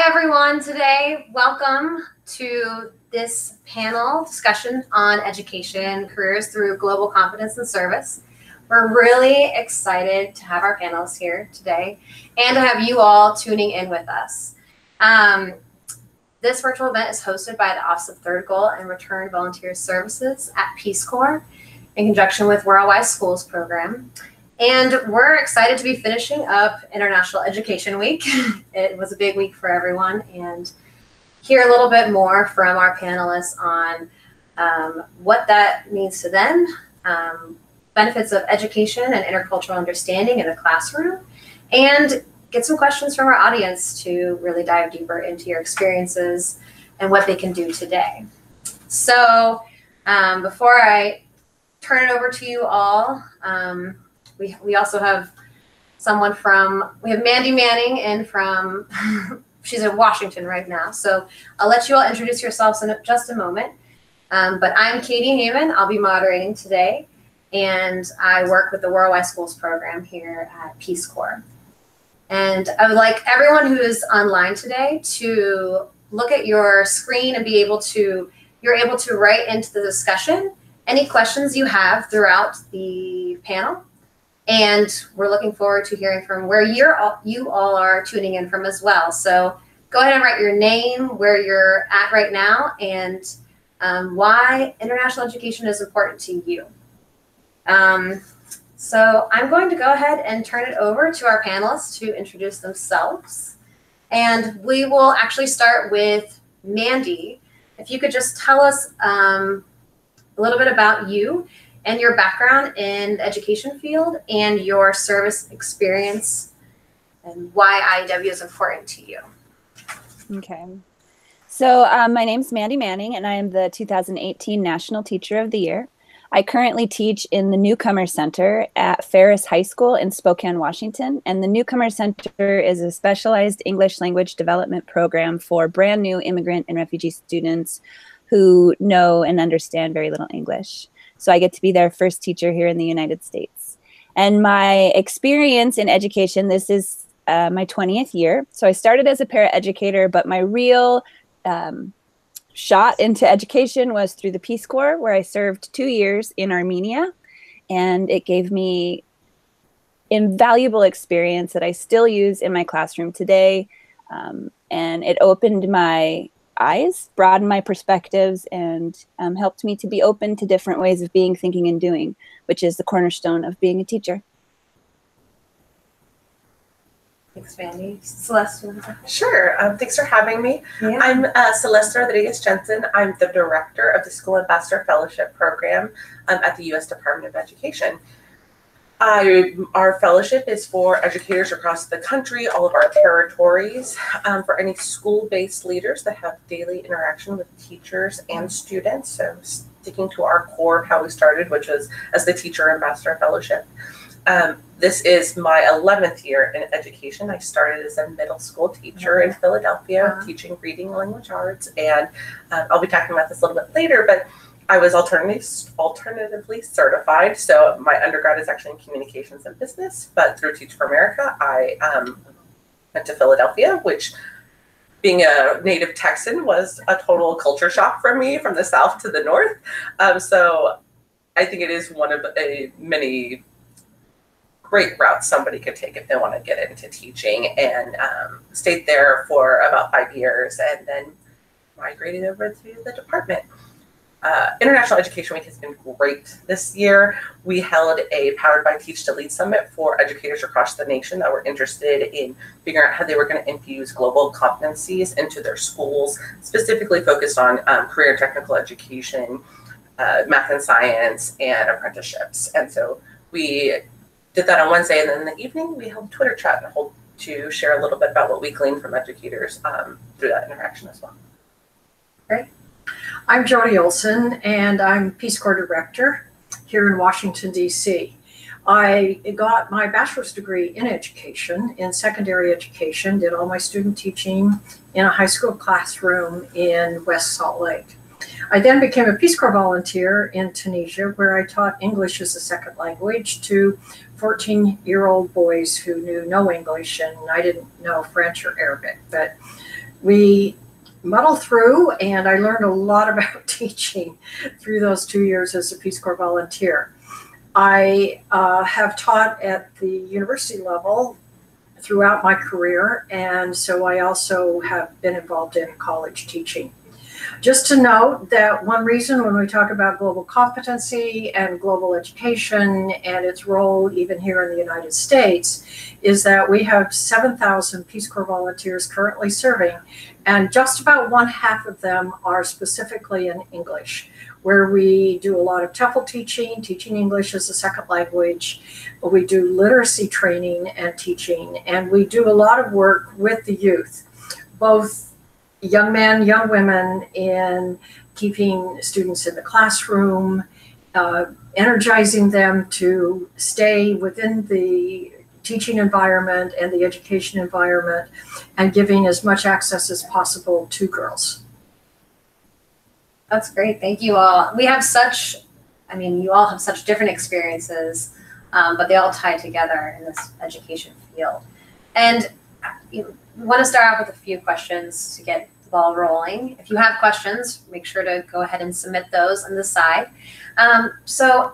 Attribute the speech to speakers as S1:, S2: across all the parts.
S1: everyone today. Welcome to this panel discussion on education careers through global competence and service. We're really excited to have our panelists here today and to have you all tuning in with us. This virtual event is hosted by the Office of Third Goal and Return Volunteer Services at Peace Corps in conjunction with Worldwide Schools program. And we're excited to be finishing up International Education Week. It was a big week for everyone, and hear a little bit more from our panelists on what that means to them, benefits of education and intercultural understanding in the classroom, and get some questions from our audience to really dive deeper into your experiences and what they can do today. So before I turn it over to you all, we also have someone we have Mandy Manning in from, she's in Washington right now. So I'll let you all introduce yourselves in just a moment. But I'm Katie Heyman. I'll be moderating today. And I work with the Worldwide Schools program here at Peace Corps. And I would like everyone who is online today to look at your screen and you're able to write into the discussion any questions you have throughout the panel. And we're looking forward to hearing from where you all are tuning in from as well. So go ahead and write your name, where you're at right now, and why international education is important to you. So I'm going to go ahead and turn it over to our panelists to introduce themselves. And we will actually start with Mandy. If you could just tell us a little bit about you and your background in the education field and your service experience and why IEW is important to you.
S2: Okay. So my name's Mandy Manning, and I am the 2018 National Teacher of the Year. I currently teach in the Newcomer Center at Ferris High School in Spokane, Washington. And the Newcomer Center is a specialized English language development program for brand new immigrant and refugee students who know and understand very little English. So I get to be their first teacher here in the United States. And my experience in education, this is my 20th year. So I started as a paraeducator, but my real shot into education was through the Peace Corps, where I served 2 years in Armenia. And it gave me invaluable experience that I still use in my classroom today. And it opened my eyes, broadened my perspectives, and helped me to be open to different ways of being, thinking, and doing, which is the cornerstone of being a teacher.
S1: Thanks, Mandy. Celeste?
S3: Sure. Thanks for having me.
S1: Yeah.
S3: I'm Celeste Rodriguez Jensen. I'm the director of the School Ambassador Fellowship Program at the U.S. Department of Education. Our fellowship is for educators across the country, all of our territories, for any school-based leaders that have daily interaction with teachers and students. So sticking to our core of how we started, which was as the Teacher Ambassador Fellowship. This is my 11th year in education. I started as a middle school teacher in Philadelphia, teaching reading language arts, and I'll be talking about this a little bit later, but I was alternatively certified. So my undergrad is actually in communications and business, but through Teach for America, I went to Philadelphia, which, being a native Texan, was a total culture shock for me, from the South to the North. So I think it is one of many great routes somebody could take if they want to get into teaching, and stayed there for about 5 years and then migrated over to the department. International Education Week has been great this year. We held a Powered by Teach to Lead Summit for educators across the nation that were interested in figuring out how they were going to infuse global competencies into their schools, specifically focused on career and technical education, math and science, and apprenticeships. And so we did that on Wednesday, and then in the evening we held a Twitter chat to share a little bit about what we gleaned from educators through that interaction as well.
S1: Great.
S4: I'm Jody Olson, and I'm Peace Corps Director here in Washington, D.C. I got my bachelor's degree in education, in secondary education, did all my student teaching in a high school classroom in West Salt Lake. I then became a Peace Corps volunteer in Tunisia, where I taught English as a second language to 14-year-old boys who knew no English, and I didn't know French or Arabic. But We muddled through, and I learned a lot about teaching through those 2 years as a Peace Corps volunteer. I have taught at the university level throughout my career, and so I also have been involved in college teaching. Just to note that one reason when we talk about global competency and global education and its role even here in the United States is that we have 7,000 Peace Corps volunteers currently serving, and just about 1/2 of them are specifically in English, where we do a lot of TEFL teaching English as a second language. We do literacy training and teaching, and we do a lot of work with the youth, both young men, young women, in keeping students in the classroom, energizing them to stay within the teaching environment and the education environment, and giving as much access as possible to girls.
S1: That's great. Thank you all. We have you all have such different experiences, but they all tie together in this education field. And we want to start off with a few questions to get the ball rolling. If you have questions, make sure to go ahead and submit those on the side. So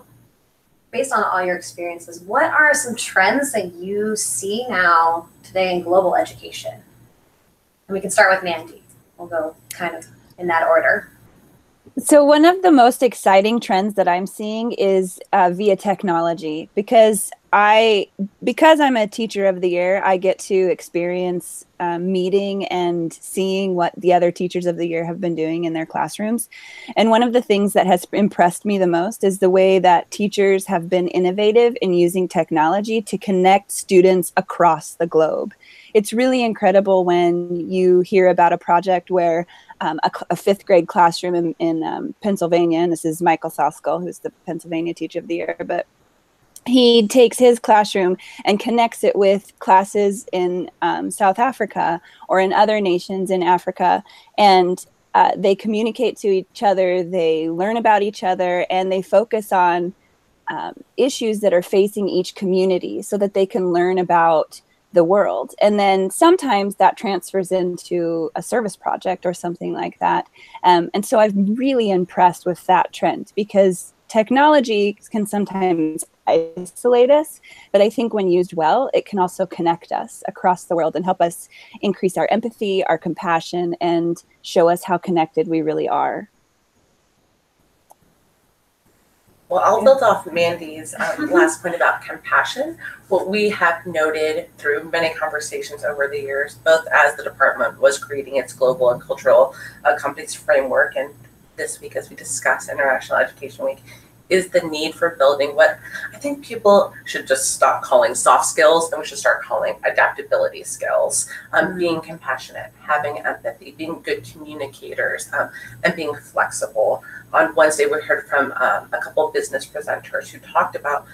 S1: based on all your experiences, what are some trends that you see now today in global education? And we can start with Mandy. We'll go kind of in that order.
S2: So one of the most exciting trends that I'm seeing is via technology, because I'm a teacher of the year, I get to experience meeting and seeing what the other teachers of the year have been doing in their classrooms. And one of the things that has impressed me the most is the way that teachers have been innovative in using technology to connect students across the globe. It's really incredible when you hear about a project where a 5th grade classroom in Pennsylvania, and this is Michael Soskell, who's the Pennsylvania Teacher of the Year, but he takes his classroom and connects it with classes in South Africa or in other nations in Africa. And they communicate to each other, they learn about each other, and they focus on issues that are facing each community so that they can learn about the world. And then sometimes that transfers into a service project or something like that. And so I'm really impressed with that trend, because technology can sometimes isolate us, but I think when used well, it can also connect us across the world and help us increase our empathy, our compassion, and show us how connected we really are.
S3: Well, I'll build off Mandy's last point about compassion. What we have noted through many conversations over the years, both as the department was creating its global and cultural competence framework, and this week as we discuss International Education Week, is the need for building what I think people should just stop calling soft skills, and we should start calling adaptability skills. Being compassionate, having empathy, being good communicators, and being flexible. On Wednesday, we heard from a couple of business presenters who talked about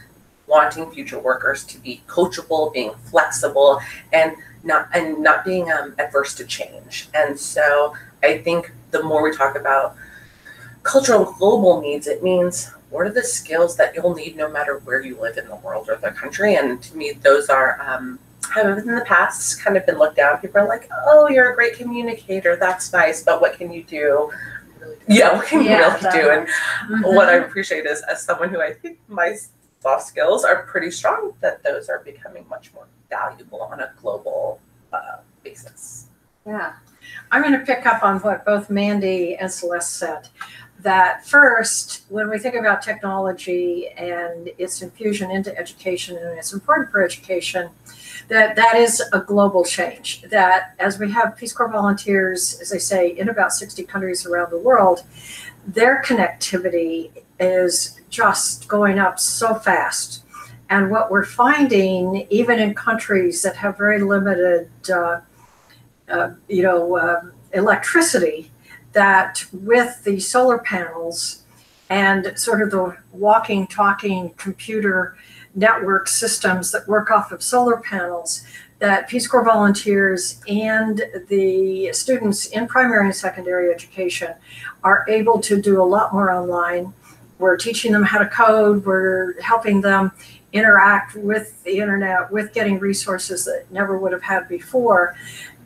S3: wanting future workers to be coachable, being flexible, and not being adverse to change. And so I think the more we talk about cultural and global needs, it means what are the skills that you'll need no matter where you live in the world or the country. And to me, those are have in the past kind of been looked down. People are like, oh, you're a great communicator, that's nice, but what can you do? Yeah, what can you really do? And what I appreciate is, as someone who I think my soft skills are pretty strong, that those are becoming much more valuable on a global basis.
S4: Yeah. I'm going to pick up on what both Mandy and Celeste said. That first, when we think about technology and its infusion into education, and it's important for education, that is a global change. That as we have Peace Corps volunteers, as I say, in about 60 countries around the world, their connectivity is just going up so fast. And what we're finding, even in countries that have very limited, electricity, that with the solar panels and sort of the walking, talking computer network systems that work off of solar panels, that Peace Corps volunteers and the students in primary and secondary education are able to do a lot more online we're teaching them how to code. We're helping them interact with the internet, with getting resources that never would have had before.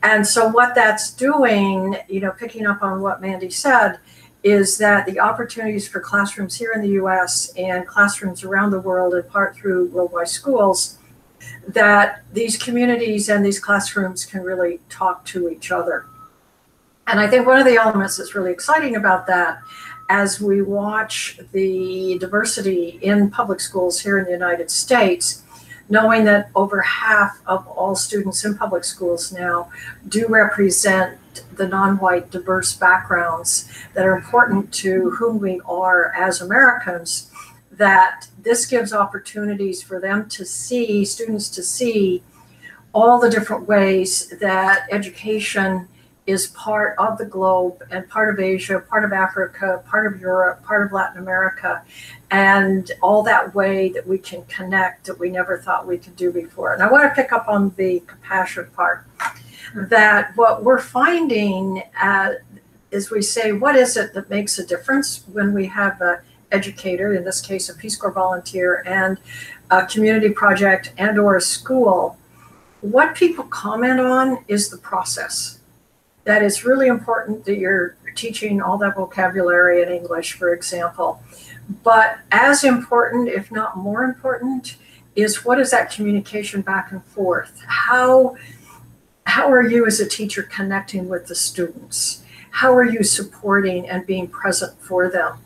S4: And so what that's doing, picking up on what Mandy said, is that the opportunities for classrooms here in the US and classrooms around the world, in part through Worldwide Schools, that these communities and these classrooms can really talk to each other. And I think one of the elements that's really exciting about that, as we watch the diversity in public schools here in the United States, knowing that over half of all students in public schools now do represent the non-white diverse backgrounds that are important to whom we are as Americans, that this gives opportunities for them to see, students to see all the different ways that education is part of the globe and part of Asia, part of Africa, part of Europe, part of Latin America, and all that way that we can connect that we never thought we could do before. And I want to pick up on the compassion part, that what we're finding is we say, what is it that makes a difference when we have an educator, in this case a Peace Corps volunteer, and a community project and or a school? What people comment on is the process. That it's really important that you're teaching all that vocabulary in English, for example. But as important, if not more important, is what is that communication back and forth? How are you as a teacher connecting with the students? How are you supporting and being present for them?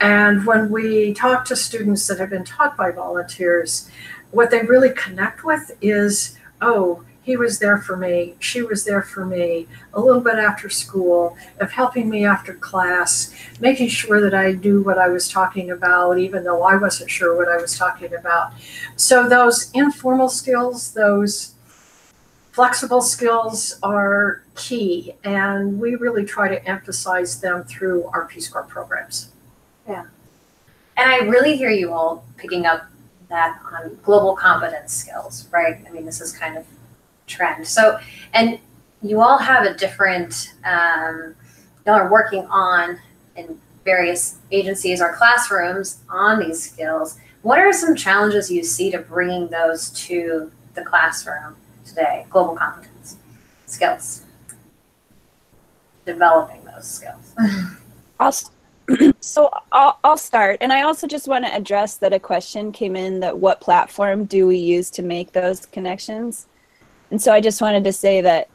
S4: And when we talk to students that have been taught by volunteers, what they really connect with is, oh, he was there for me, she was there for me, a little bit after school, of helping me after class, making sure that I knew what I was talking about, even though I wasn't sure what I was talking about. So those informal skills, those flexible skills are key, and we really try to emphasize them through our Peace Corps programs.
S1: Yeah. And I really hear you all picking up that on global competence skills, right? I mean, this is kind of trend. So, and you all have a different, y'all are working on in various agencies or classrooms on these skills. What are some challenges you see to bringing those to the classroom today? Global competence skills, developing those skills.
S2: I'll start. And I also just want to address that a question came in that what platform do we use to make those connections? And so I just wanted to say that,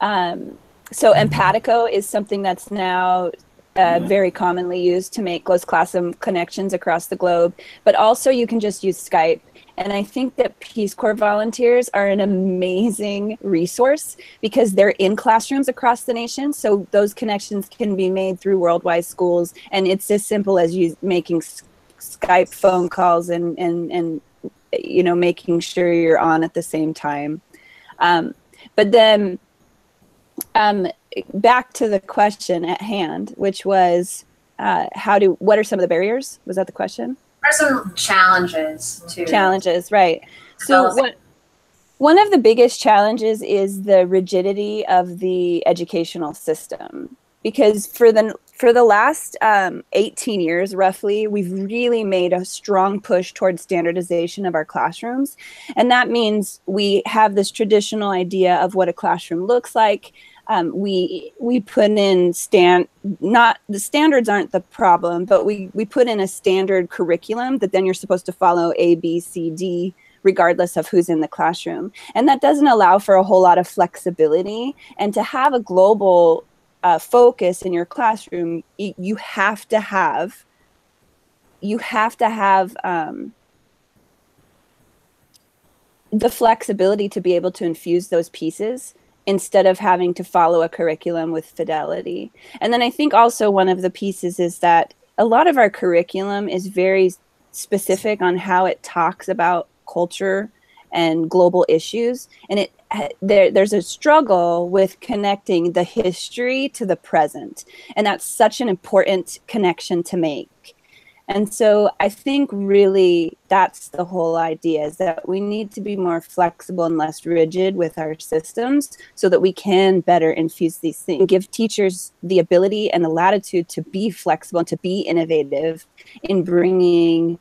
S2: so Empatico is something that's now very commonly used to make close classroom connections across the globe, but also you can just use Skype. And I think that Peace Corps volunteers are an amazing resource because they're in classrooms across the nation. So those connections can be made through Worldwide Schools. And it's as simple as you making Skype phone calls and making sure you're on at the same time. But then back to the question at hand, which was what are some of the barriers? Was that the question?
S1: What are some challenges to
S2: challenges, right? So one of the biggest challenges is the rigidity of the educational system, because for the last 18 years, roughly, we've really made a strong push towards standardization of our classrooms. And that means we have this traditional idea of what a classroom looks like. We put in the standards aren't the problem, but we put in a standard curriculum that then you're supposed to follow A, B, C, D, regardless of who's in the classroom. And that doesn't allow for a whole lot of flexibility. And to have a global focus in your classroom, you have to have the flexibility to be able to infuse those pieces instead of having to follow a curriculum with fidelity. And then I think also one of the pieces is that a lot of our curriculum is very specific on how it talks about culture and global issues. And there's a struggle with connecting the history to the present. And that's such an important connection to make. And so I think really that's the whole idea, is that we need to be more flexible and less rigid with our systems so that we can better infuse these things, give teachers the ability and the latitude to be flexible and to be innovative in bringing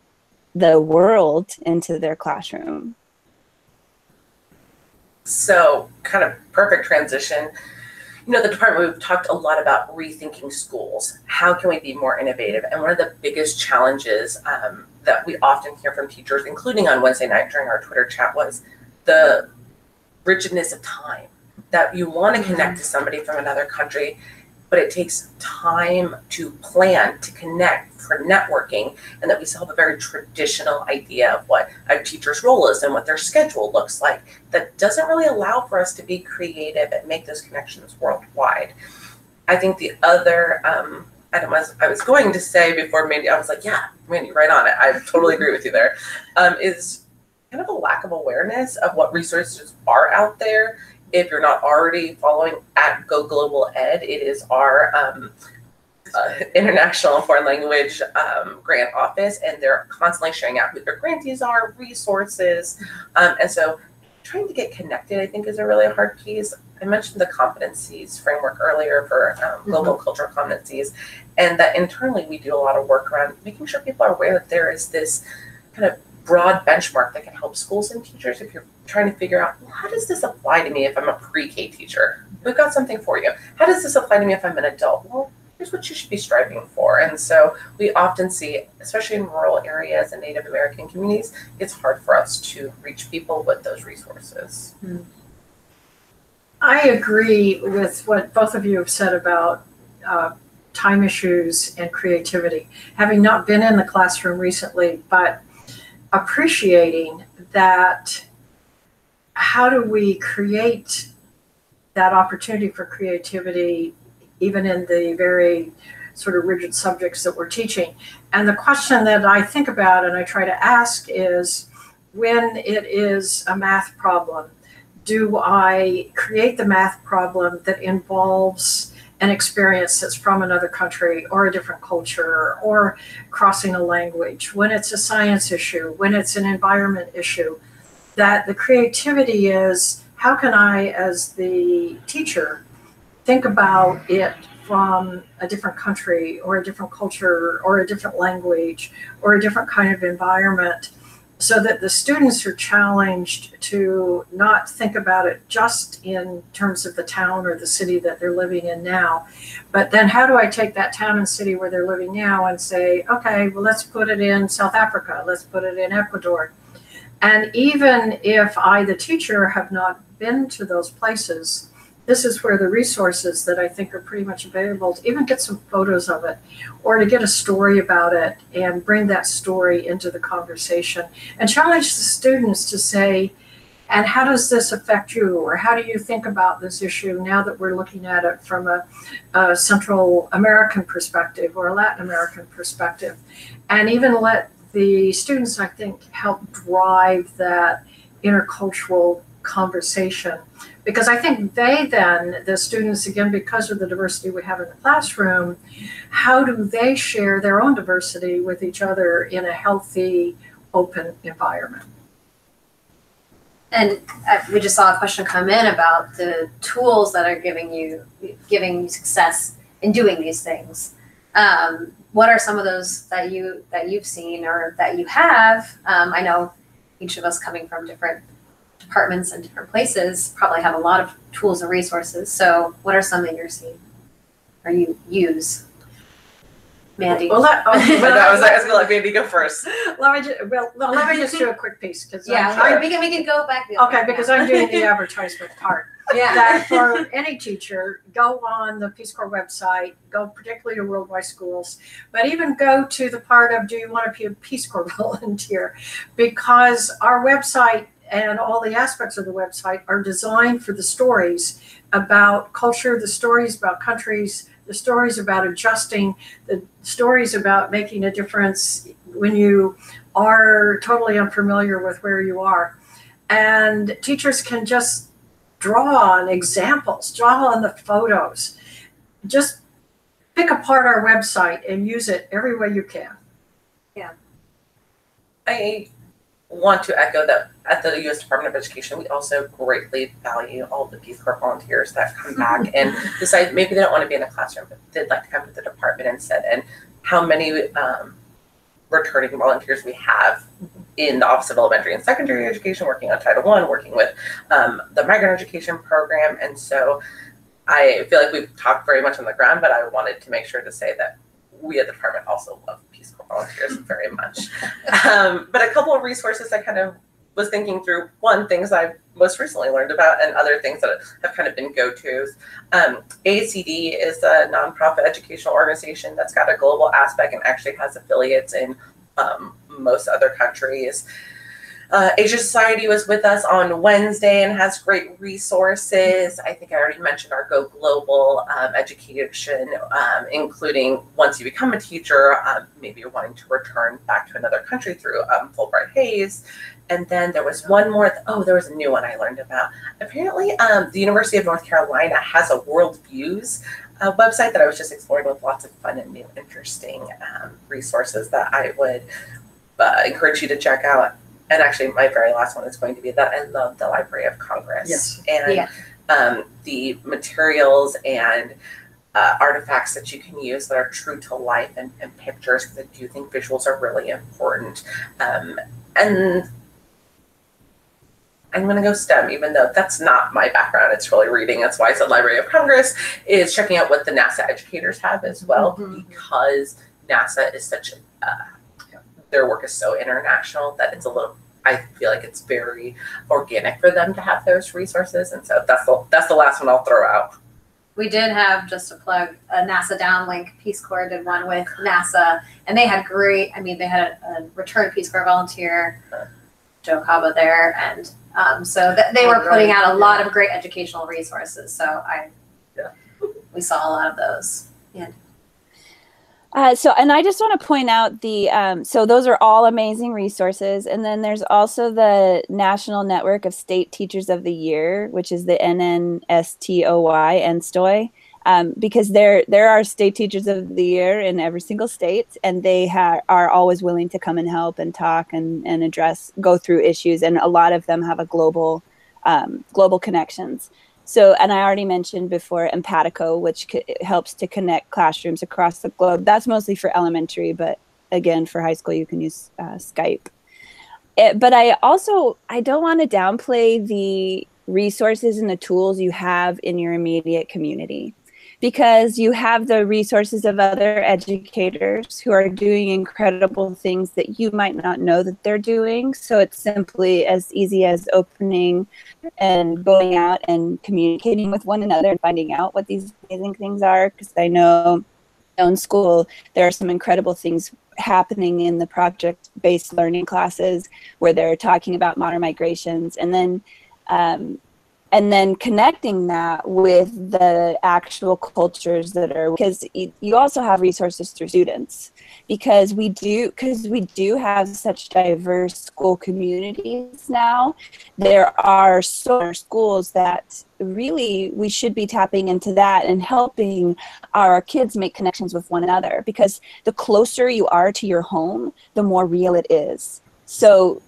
S2: the world into their classroom.
S3: So kind of perfect transition. You know, the department, we've talked a lot about rethinking schools. How can we be more innovative? And one of the biggest challenges that we often hear from teachers, including on Wednesday night during our Twitter chat, was the rigidness of time. That you want to connect to somebody from another country, but it takes time to plan, to connect, for networking, and that we still have a very traditional idea of what a teacher's role is and what their schedule looks like. That doesn't really allow for us to be creative and make those connections worldwide. I think the other item I was going to say before Mandy, I was like, yeah, Mandy, right on it. I totally agree with you there. Is kind of a lack of awareness of what resources are out there. If you're not already following at Go Global Ed, it is our international foreign language grant office, and they're constantly sharing out who their grantees are, resources, and so trying to get connected, I think, is a really hard piece. I mentioned the competencies framework earlier for global cultural competencies, and that internally we do a lot of work around making sure people are aware that there is this kind of broad benchmark that can help schools and teachers if you're trying to figure out, well, how does this apply to me if I'm a pre-K teacher? We've got something for you. How does this apply to me if I'm an adult? Well, here's what you should be striving for. And so we often see, especially in rural areas and Native American communities, it's hard for us to reach people with those resources.
S4: I agree with what both of you have said about time issues and creativity. Having not been in the classroom recently, but appreciating that, how do we create that opportunity for creativity even in the very sort of rigid subjects that we're teaching? And the question that I think about and I try to ask is, when it is a math problem, do I create the math problem that involves an experience that's from another country or a different culture or crossing a language? When it's a science issue, when it's an environment issue, that the creativity is, how can I, as the teacher, think about it from a different country or a different culture or a different language or a different kind of environment, so that the students are challenged to not think about it just in terms of the town or the city that they're living in now, but then how do I take that town and city where they're living now and say, okay, well, let's put it in South Africa, let's put it in Ecuador. And even if I, the teacher, have not been to those places, this is where the resources that I think are pretty much available to even get some photos of it or to get a story about it and bring that story into the conversation and challenge the students to say, and how does this affect you? Or how do you think about this issue now that we're looking at it from a Central American perspective or a Latin American perspective? And even let the students, I think, help drive that intercultural conversation. Because I think they then, the students, again, because of the diversity we have in the classroom, how do they share their own diversity with each other in a healthy, open environment?
S1: And we just saw a question come in about the tools that are giving you success in doing these things. What are some of those that you've seen or that you have? I know each of us coming from different departments and different places probably have a lot of tools and resources. So what are some that you're seeing or you use? Mandy.
S3: Well, I was going to let Mandy go first.
S4: Let me just do a quick piece. Because
S1: we can go back.
S4: Okay, because I'm doing the advertisement part.
S1: Yeah.
S4: That for any teacher, go on the Peace Corps website, go particularly to Worldwide Schools, but even go to the part of, do you want to be a Peace Corps volunteer? Because our website and all the aspects of the website are designed for the stories about culture, the stories about countries, the stories about adjusting, the stories about making a difference when you are totally unfamiliar with where you are. And teachers can just draw on examples, draw on the photos. Just pick apart our website and use it every way you can.
S3: I want to echo that at the U.S. Department of Education, we also greatly value all the Peace Corps volunteers that come back and decide maybe they don't want to be in a classroom, but they'd like to come to the department instead. And how many returning volunteers we have in the Office of Elementary and Secondary Education, working on Title I, working with the migrant education program. And so I feel like we've talked very much on the ground, but I wanted to make sure to say that we at the department also love Peace Corps volunteers very much. But a couple of resources I kind of was thinking through, one, things I've most recently learned about, and other things that have kind of been go-tos. AACD is a nonprofit educational organization that's got a global aspect and actually has affiliates in most other countries. Asia Society was with us on Wednesday and has great resources. I think I already mentioned our Go Global education, including once you become a teacher, maybe you're wanting to return back to another country through Fulbright Hayes. And then there was one more, there was a new one I learned about. Apparently, the University of North Carolina has a World Views website that I was just exploring with lots of fun and new, interesting resources that I would encourage you to check out. And actually, my very last one is going to be that I love the Library of Congress.
S4: Yes.
S3: And the materials and artifacts that you can use that are true to life and pictures, because I do think visuals are really important. And I'm going to go STEM, even though that's not my background. It's really reading. That's why I said Library of Congress is checking out what the NASA educators have as well, because NASA is such their work is so international that it's a little, I feel like it's very organic for them to have those resources. And so that's the last one I'll throw out.
S1: We did have, just to plug, a NASA downlink. Peace Corps did one with NASA, and they had great, they had a returned Peace Corps volunteer, Joe Cabo there, and so they were putting out a lot of great educational resources. So we saw a lot of those. Yeah.
S2: And I just want to point out so those are all amazing resources. And then there's also the National Network of State Teachers of the Year, which is the NNSTOY, because there are state teachers of the year in every single state, and they are always willing to come and help and talk and go through issues. And a lot of them have a global connections. So, and I already mentioned before Empatico, which helps to connect classrooms across the globe. That's mostly for elementary, but again, for high school, you can use Skype. But I don't want to downplay the resources and the tools you have in your immediate community, because you have the resources of other educators who are doing incredible things that you might not know that they're doing. So it's simply as easy as opening and going out and communicating with one another and finding out what these amazing things are. Because I know in my own school, there are some incredible things happening in the project-based learning classes where they're talking about modern migrations, and then connecting that with the actual cultures that are, because you also have resources through students, because we do have such diverse school communities now. There are schools that really we should be tapping into that and helping our kids make connections with one another, because the closer you are to your home, the more real it is. So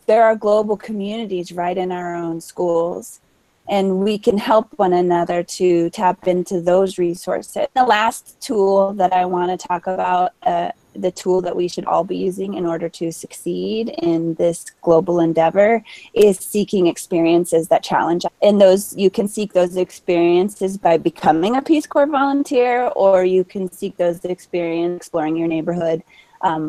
S2: there are global communities right in our own schools, and we can help one another to tap into those resources. The last tool that I want to talk about, the tool that we should all be using in order to succeed in this global endeavor, is seeking experiences that challenge. And you can seek those experiences by becoming a Peace Corps volunteer, or you can seek those experiences exploring your neighborhood,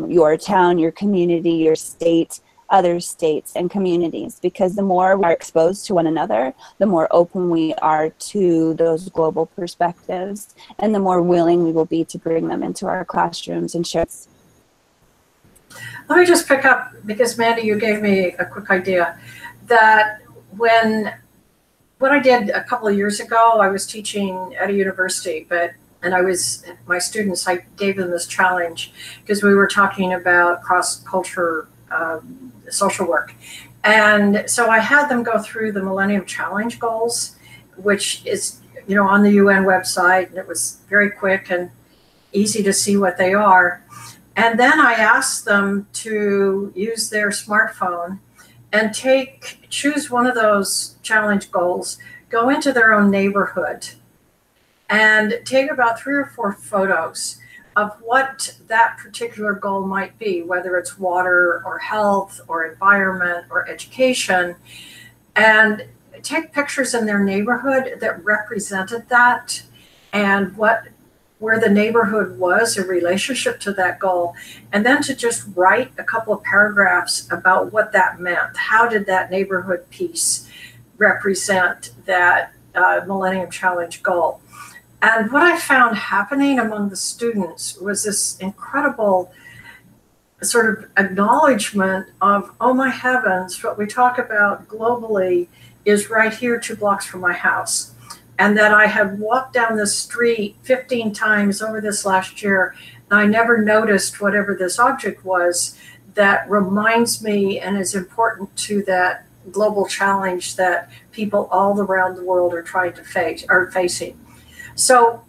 S2: your town, your community, your state, other states and communities, because the more we're exposed to one another, the more open we are to those global perspectives, and the more willing we will be to bring them into our classrooms and share.
S4: Let me just pick up, because Mandy, you gave me a quick idea, that when I did a couple of years ago, I was teaching at a university, and my students, I gave them this challenge because we were talking about cross-culture social work. And so I had them go through the Millennium Challenge goals, which is, on the UN website, and it was very quick and easy to see what they are. And then I asked them to use their smartphone and choose one of those challenge goals, go into their own neighborhood and take about 3 or 4 photos of what that particular goal might be, whether it's water or health or environment or education, and take pictures in their neighborhood that represented that and where the neighborhood was in relationship to that goal, and then to just write a couple of paragraphs about what that meant. How did that neighborhood piece represent that Millennium Challenge goal? And what I found happening among the students was this incredible sort of acknowledgement of, oh my heavens, what we talk about globally is right here 2 blocks from my house. And that I had walked down the street 15 times over this last year, and I never noticed whatever this object was that reminds me and is important to that global challenge that people all around the world are facing. So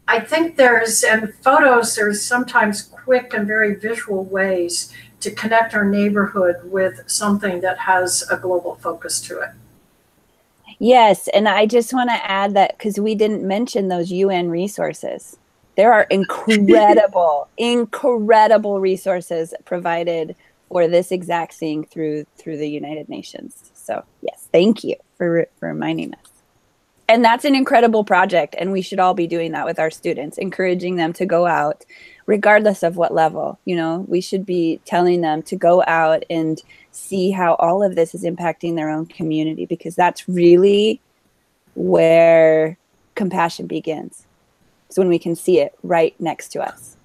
S4: I think in photos, there's sometimes quick and very visual ways to connect our neighborhood with something that has a global focus to it.
S2: Yes, and I just want to add that because we didn't mention those UN resources. There are incredible, incredible resources provided for this exact thing through the United Nations. So yes, thank you for reminding us. And that's an incredible project, and we should all be doing that with our students, encouraging them to go out, regardless of what level. You know, we should be telling them to go out and see how all of this is impacting their own community, because that's really where compassion begins. It's when we can see it right next to us.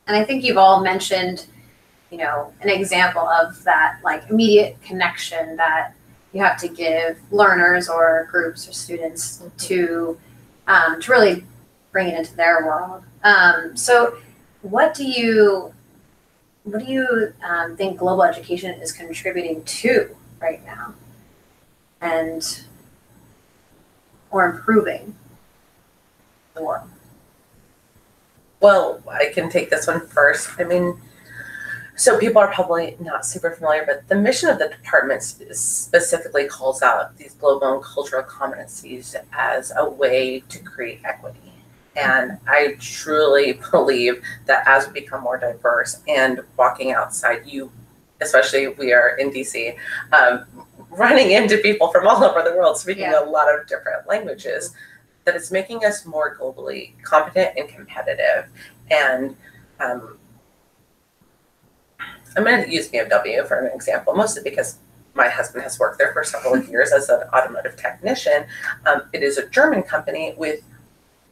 S1: And I think you've all mentioned, you know, an example of that like immediate connection that you have to give learners or groups or students to really bring it into their world. So what do you think global education is contributing to right now or improving the world?
S3: Well, I can take this one first. I mean, so people are probably not super familiar, but the mission of the department specifically calls out these global and cultural competencies as a way to create equity. And I truly believe that as we become more diverse and walking outside, especially we are in DC, running into people from all over the world speaking a lot of different languages, that it's making us more globally competent and competitive. And I'm going to use BMW for an example, mostly because my husband has worked there for several years as an automotive technician. It is a German company with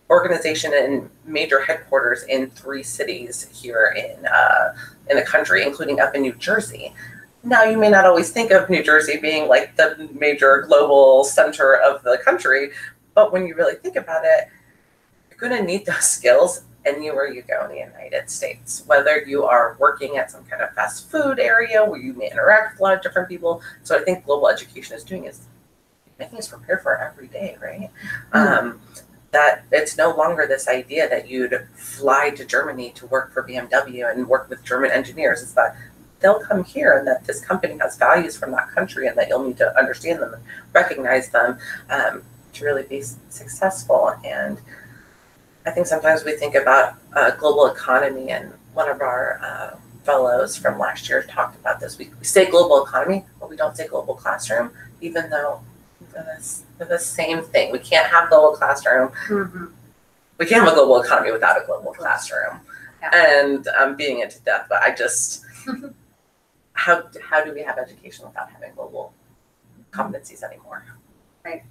S3: organization and major headquarters in 3 cities here in the country, including up in New Jersey. Now, you may not always think of New Jersey being like the major global center of the country, but when you really think about it, you're going to need those skills anywhere you go in the United States, whether you are working at some kind of fast food area where you may interact with a lot of different people. So I think global education is doing is making us prepare for every day, right? Mm-hmm. That it's no longer this idea that you'd fly to Germany to work for BMW and work with German engineers. It's that they'll come here and that this company has values from that country and that you'll need to understand them and recognize them to really be successful. And I think sometimes we think about global economy, and one of our fellows from last year talked about this. We say global economy, but we don't say global classroom, even though they're the same thing. We can't have global classroom. Mm-hmm. We can't have a global economy without a global classroom. Yeah. And I'm beating it to death, but I just, how do we have education without having global competencies anymore?
S1: Right.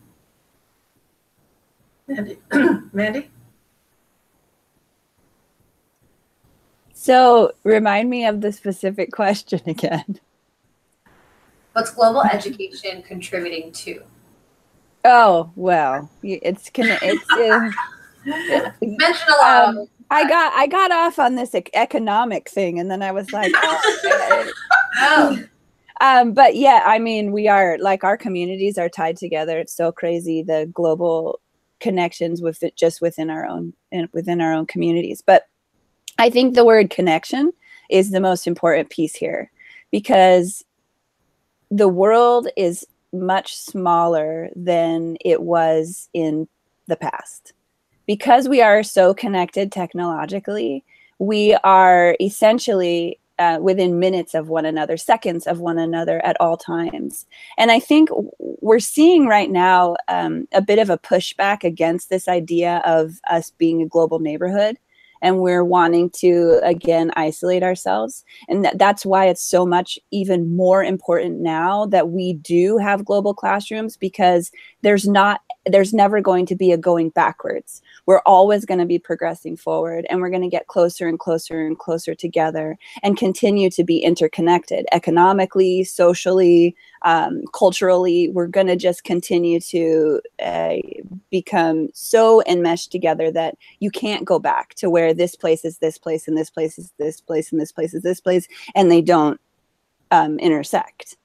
S4: Mandy?
S2: So remind me of the specific question again.
S1: What's global education contributing to?
S2: Oh, well, it's
S1: mentioned a lot.
S2: I got off on this economic thing, and then I was like, but yeah, I mean, we are like, our communities are tied together. It's so crazy, the global connections with it just within our own communities. But I think the word connection is the most important piece here, because the world is much smaller than it was in the past. Because we are so connected technologically, we are essentially within minutes of one another, seconds of one another at all times. And I think we're seeing right now a bit of a pushback against this idea of us being a global neighborhood. And we're wanting to, again, isolate ourselves. And that's why it's so much even more important now that we do have global classrooms, because there's never going to be a going backwards. We're always going to be progressing forward, and we're going to get closer and closer and closer together and continue to be interconnected economically, socially, culturally. We're going to just continue to become so enmeshed together that you can't go back to where this place is this place and this place is this place and this place is this place, and they don't intersect.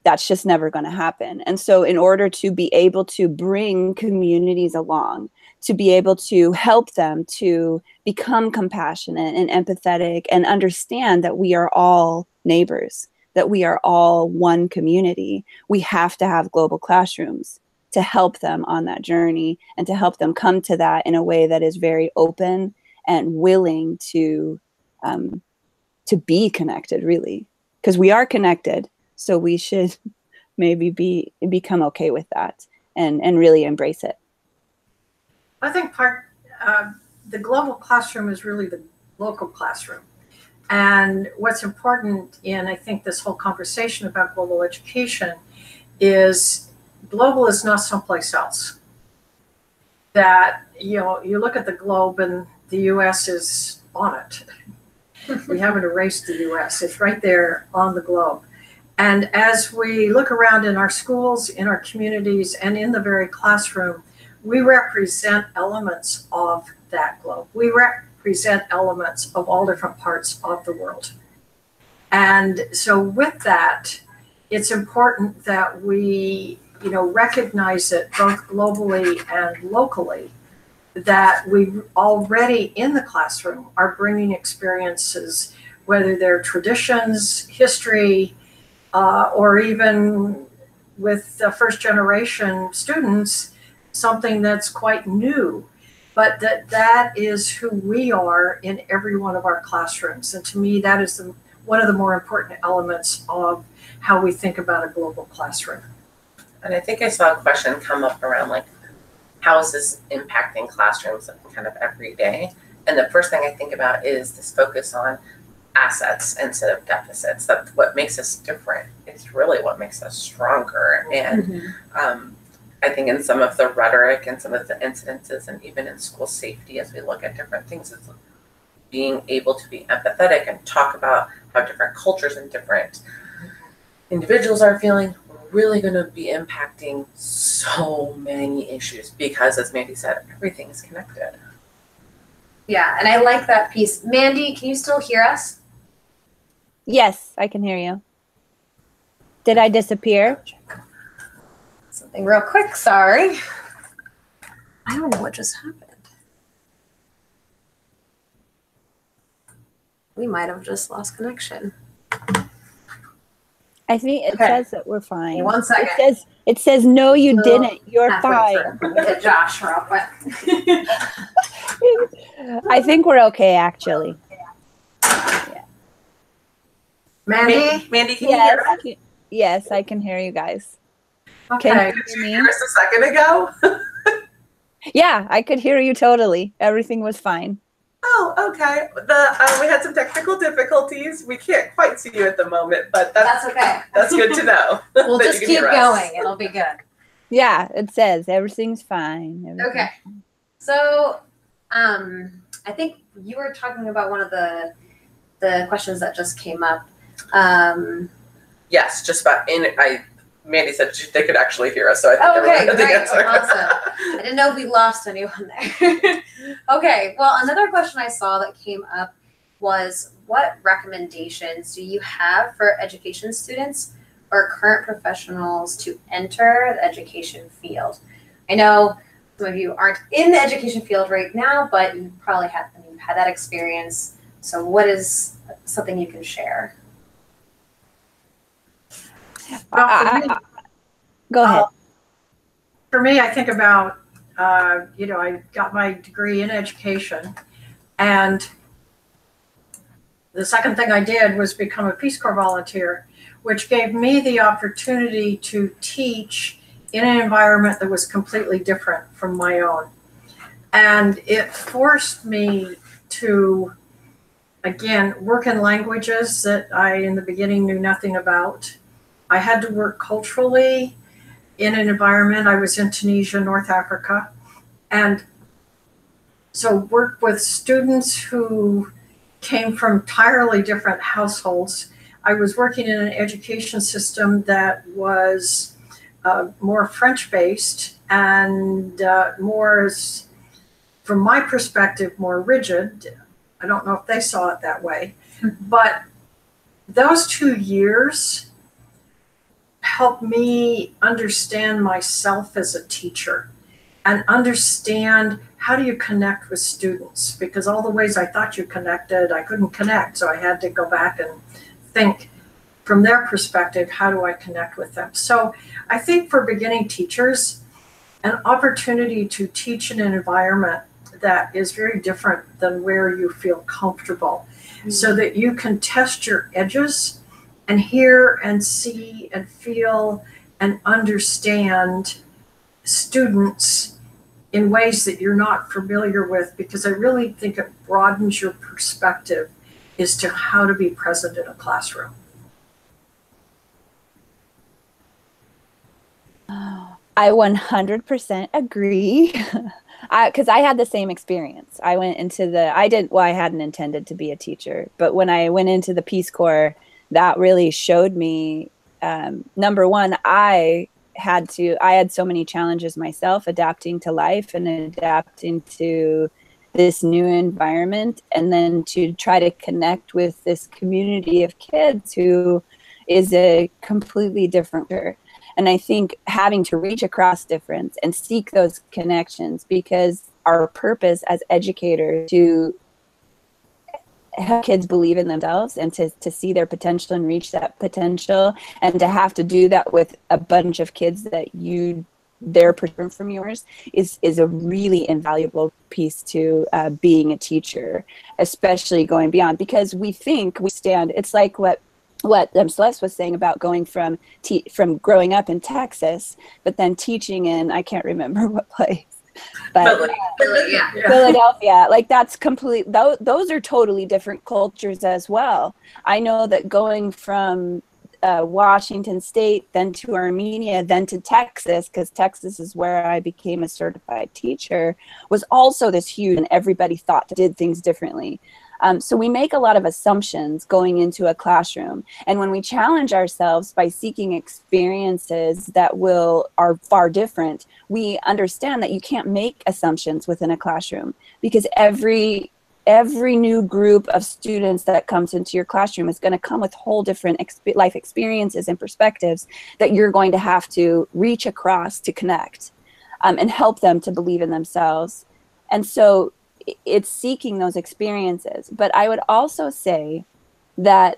S2: That's just never going to happen. And so in order to be able to bring communities along, to be able to help them to become compassionate and empathetic and understand that we are all neighbors, that we are all one community, we have to have global classrooms to help them on that journey and to help them come to that in a way that is very open and willing to be connected, really. Because we are connected. So we should maybe become okay with that and really embrace it.
S4: I think the global classroom is really the local classroom. And what's important in, I think, this whole conversation about global education is global is not someplace else. That, you know, you look at the globe and the US is on it. We haven't erased the US. It's right there on the globe. And as we look around in our schools, in our communities, and in the very classroom, we represent elements of that globe. We represent elements of all different parts of the world. And so with that, it's important that we, you know, recognize it both globally and locally, that we already in the classroom are bringing experiences, whether they're traditions, history, or even with the first generation students, something that's quite new, but that is who we are in every one of our classrooms. And to me, that is one of the more important elements of how we think about a global classroom.
S3: And I think I saw a question come up around like, how is this impacting classrooms kind of every day? And the first thing I think about is this focus on assets instead of deficits. That's what makes us different. It's really what makes us stronger. And I think in some of the rhetoric and some of the incidences, and even in school safety, as we look at different things, it's being able to be empathetic and talk about how different cultures and different individuals are feeling, really going to be impacting so many issues, because as Mandy said, everything is connected.
S1: Yeah, and I like that piece. Mandy, can you still hear us?
S2: Yes, I can hear you. Did I disappear?
S1: Something real quick, sorry. I don't know what just happened. We might have just lost connection.
S2: I think it says that we're fine.
S1: Hey, 1 second.
S2: It says no, you didn't. You're fine.
S1: Hit Josh real quick.
S2: I think we're okay, actually. Yeah.
S3: Mandy, can you hear us?
S2: Yes, I can hear you guys.
S3: Okay.
S2: Can
S3: Did you hear us a second ago?
S2: Yeah, I could hear you totally. Everything was fine.
S3: Oh, okay. We had some technical difficulties. We can't quite see you at the moment, but that's okay. That's good to know.
S1: We'll just keep going. It'll be good.
S2: Yeah, it says everything's fine.
S1: Okay. So, I think you were talking about one of the questions that just came up.
S3: Yes, just about Mandy said they could actually hear us, so I think
S1: great. Awesome. I didn't know if we lost anyone there. Okay, well, another question I saw that came up was, what recommendations do you have for education students or current professionals to enter the education field? I know some of you aren't in the education field right now, but you probably have, you've had that experience. So what is something you can share?
S2: Go ahead.
S4: For me, I think about, I got my degree in education, and the second thing I did was become a Peace Corps volunteer, which gave me the opportunity to teach in an environment that was completely different from my own. And it forced me to, again, work in languages that I, in the beginning, knew nothing about. I had to work culturally in an environment. I was in Tunisia, North Africa, and so worked with students who came from entirely different households. I was working in an education system that was more French-based and more, from my perspective, more rigid. I don't know if they saw it that way, but those 2 years helped me understand myself as a teacher and understand how do you connect with students, because all the ways I thought you connected, I couldn't connect. So I had to go back and think from their perspective, how do I connect with them? So I think for beginning teachers, an opportunity to teach in an environment that is very different than where you feel comfortable, so that you can test your edges and hear and see and feel and understand students in ways that you're not familiar with, because I really think it broadens your perspective as to how to be present in a classroom.
S2: I 100% agree. Because I had the same experience. I went into I hadn't intended to be a teacher, but when I went into the Peace Corps, that really showed me, number one, I had so many challenges myself, adapting to life and adapting to this new environment, and then to try to connect with this community of kids who is a completely different culture. And I think having to reach across difference and seek those connections, because our purpose as educators to help kids believe in themselves and to see their potential and reach that potential, and to have to do that with a bunch of kids that they're different from yours is a really invaluable piece to being a teacher, especially going beyond, because it's like what Celeste was saying about going from growing up in Texas, but then teaching in, I can't remember what place, but Philadelphia, like that's those are totally different cultures as well. I know that going from Washington State, then to Armenia, then to Texas, because Texas is where I became a certified teacher, was also this huge, and everybody did things differently. So we make a lot of assumptions going into a classroom. And when we challenge ourselves by seeking experiences that are far different, we understand that you can't make assumptions within a classroom, because every new group of students that comes into your classroom is going to come with whole different life experiences and perspectives that you're going to have to reach across to connect and help them to believe in themselves. And so it's seeking those experiences. But I would also say that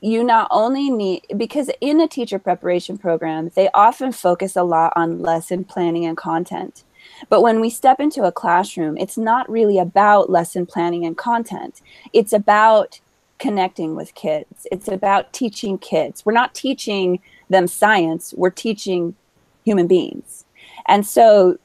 S2: you not only need, because in a teacher preparation program, they often focus a lot on lesson planning and content. But when we step into a classroom, it's not really about lesson planning and content. It's about connecting with kids. It's about teaching kids. We're not teaching them science, we're teaching human beings. And so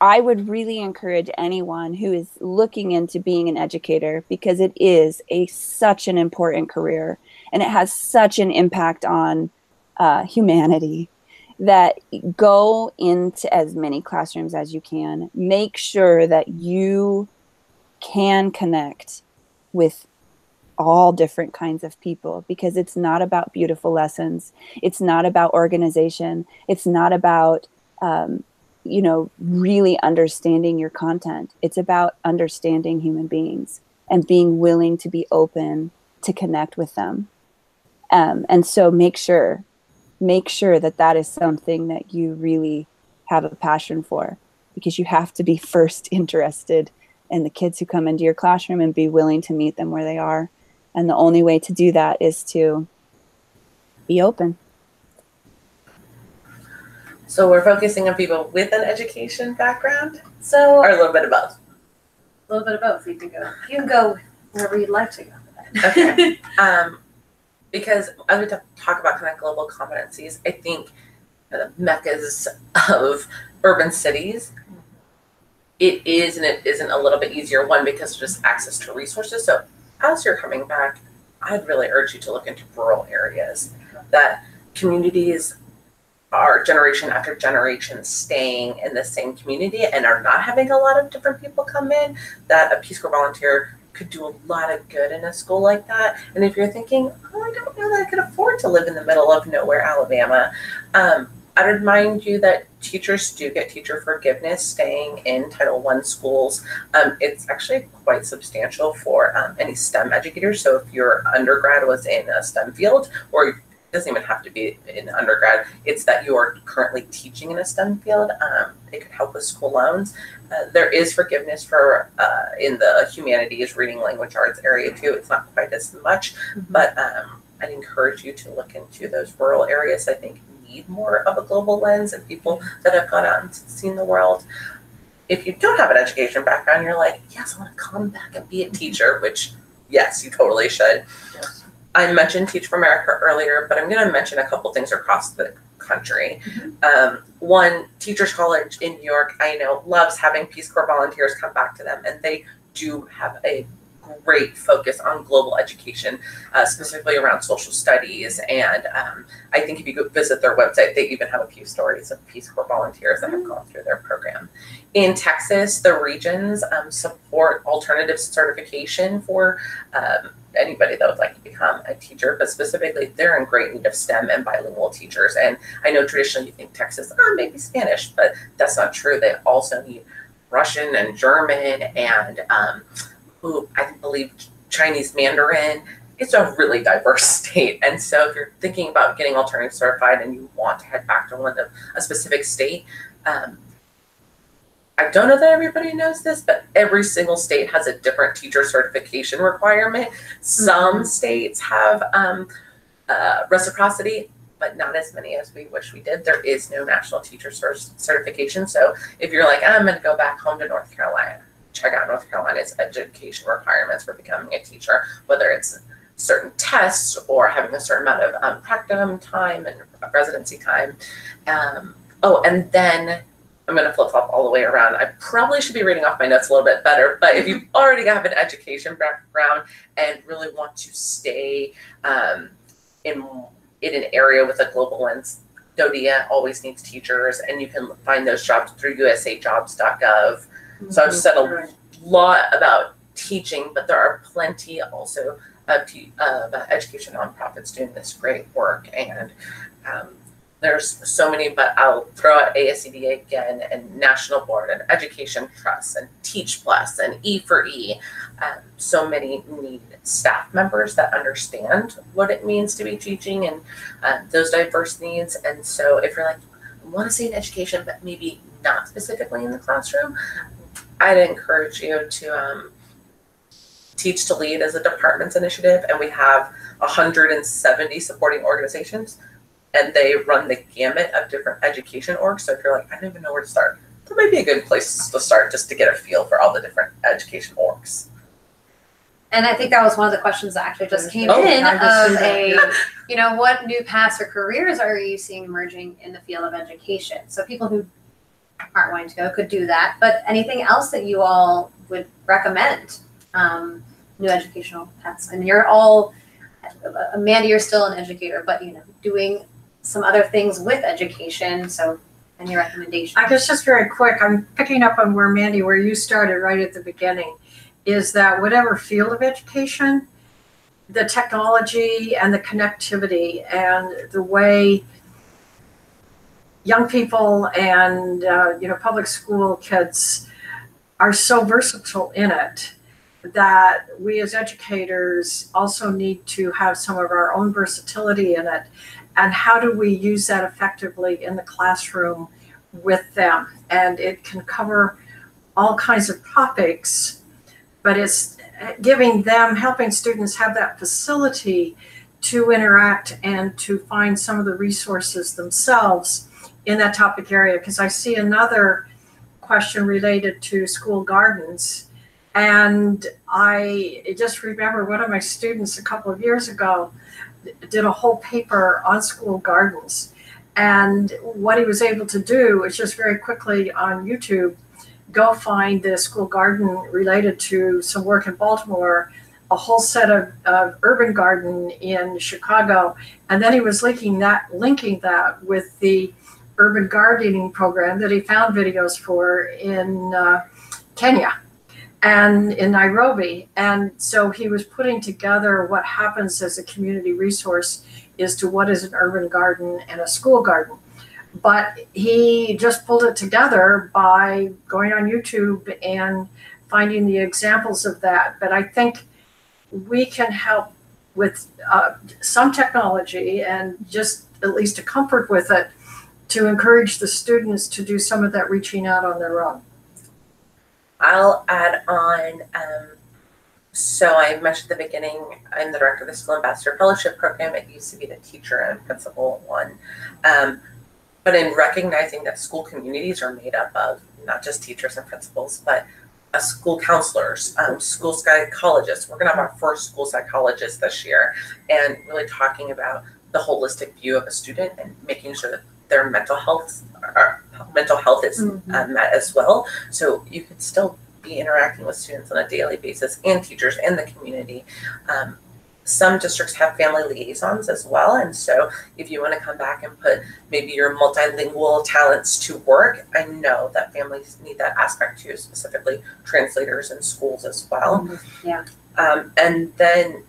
S2: I would really encourage anyone who is looking into being an educator, because it is such an important career and it has such an impact on humanity, that go into as many classrooms as you can. Make sure that you can connect with all different kinds of people, because it's not about beautiful lessons. It's not about organization. It's not about really understanding your content. It's about understanding human beings and being willing to be open to connect with them. And so make sure that is something that you really have a passion for, because you have to be first interested and the kids who come into your classroom and be willing to meet them where they are. And the only way to do that is to be open.
S3: So we're focusing on people with an education background,
S1: So
S3: or a little bit of both?
S1: a little bit of both. You can go wherever you'd like to go.
S3: Okay. Because as we talk about kind of global competencies, I think the meccas of urban cities, it is and it isn't a little bit easier. One, because of just access to resources. So as you're coming back, I'd really urge you to look into rural areas, that communities are generation after generation staying in the same community and are not having a lot of different people come in, that a Peace Corps volunteer could do a lot of good in a school like that. And if you're thinking, oh, I don't know that I could afford to live in the middle of nowhere, Alabama, I'd remind you that teachers do get teacher forgiveness staying in Title I schools. It's actually quite substantial for any STEM educators. So if your undergrad was in a STEM field, or it doesn't even have to be in undergrad, it's that you are currently teaching in a STEM field, it could help with school loans. There is forgiveness for in the humanities, reading, language arts area too. It's not quite as much, but I'd encourage you to look into those rural areas. I think need more of a global lens and people that have gone out and seen the world. If you don't have an education background, you're like, yes, I want to come back and be a teacher, which yes, you totally should.
S4: Yes.
S3: I mentioned Teach for America earlier, but I'm going to mention a couple things across the country. One, Teachers College in New York, I know, loves having Peace Corps volunteers come back to them, and they do have a great focus on global education, specifically around social studies. And I think if you go visit their website, they even have a few stories of Peace Corps volunteers that have gone through their program. In Texas, the regions support alternative certification for anybody that would like to become a teacher, but specifically they're in great need of STEM and bilingual teachers. And I know traditionally you think Texas, maybe Spanish, but that's not true. They also need Russian and German and I believe Chinese Mandarin. It's a really diverse state. And so if you're thinking about getting alternative certified and you want to head back to a specific state, I don't know that everybody knows this, but every single state has a different teacher certification requirement. Some states have reciprocity, but not as many as we wish we did. There is no national teacher certification. So if you're like, I'm going to go back home to North Carolina, check out North Carolina's education requirements for becoming a teacher, whether it's certain tests or having a certain amount of practicum time and residency time. And then I'm going to flip-flop all the way around. I probably should be reading off my notes a little bit better, but if you already have an education background and really want to stay in an area with a global lens, DODEA always needs teachers, and you can find those jobs through usajobs.gov. So I've said a lot about teaching, but there are plenty also of education nonprofits doing this great work. And there's so many, but I'll throw out ASCD again, and National Board and Education Trust and Teach Plus and E4E. So many need staff members that understand what it means to be teaching and those diverse needs. And so if you're like, I want to see an education, but maybe not specifically in the classroom, I'd encourage you to Teach to Lead as a department's initiative, and we have 170 supporting organizations, and they run the gamut of different education orgs. So if you're like, I don't even know where to start, that might be a good place to start just to get a feel for all the different education orgs.
S1: And I think that was one of the questions that actually just came in of what new paths or careers are you seeing emerging in the field of education? So people who aren't wanting to go could do that, but anything else that you all would recommend, new educational paths? And you're all, Amanda, you're still an educator, but doing some other things with education. So any recommendations?
S4: I guess just very quick, I'm picking up on where you started right at the beginning, is that whatever field of education, the technology and the connectivity and the way young people and public school kids are so versatile in it, that we as educators also need to have some of our own versatility in it. And how do we use that effectively in the classroom with them? And it can cover all kinds of topics but it's giving them, helping students have that facility to interact and to find some of the resources themselves in that topic area. Because I see another question related to school gardens. And I just remember one of my students a couple of years ago did a whole paper on school gardens. And what he was able to do is just very quickly on YouTube, go find the school garden related to some work in Baltimore, a whole set of urban garden in Chicago. And then he was linking that with the urban gardening program that he found videos for in Kenya and in Nairobi. And so he was putting together what happens as a community resource as to what is an urban garden and a school garden. But he just pulled it together by going on YouTube and finding the examples of that. But I think we can help with some technology and just at least a comfort with it to encourage the students to do some of that reaching out on their own.
S3: I'll add on, so I mentioned at the beginning, I'm the director of the School Ambassador Fellowship Program. It used to be the teacher and principal one. But in recognizing that school communities are made up of not just teachers and principals, but school counselors, school psychologists. We're gonna have our first school psychologist this year, and really talking about the holistic view of a student and making sure that their mental health is met as well. So you could still be interacting with students on a daily basis and teachers and the community. Some districts have family liaisons as well. And so if you want to come back and put maybe your multilingual talents to work, I know that families need that aspect too, specifically translators in schools as well.
S1: Yeah.
S3: And then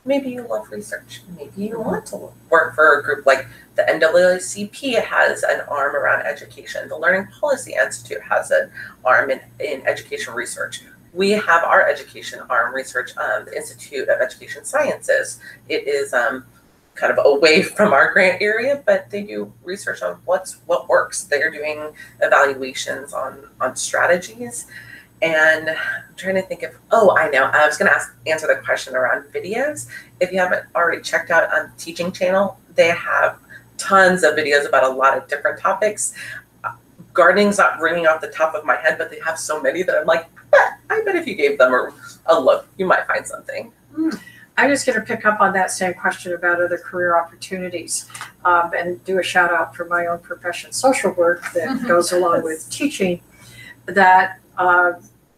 S3: maybe you love research. Maybe you want to work for a group like the NAACP has an arm around education. The Learning Policy Institute has an arm in education research. We have our education arm research, the Institute of Education Sciences. It is kind of away from our grant area, but they do research on what works. They're doing evaluations on strategies. And I'm trying to think of, I know, I was going to answer the question around videos. If you haven't already checked out on the Teaching Channel, they have tons of videos about a lot of different topics. Gardening's not ringing off the top of my head, but they have so many that I'm like, I bet if you gave them a look, you might find something.
S4: I'm just going to pick up on that same question about other career opportunities and do a shout out for my own profession, social work, that goes along with teaching, that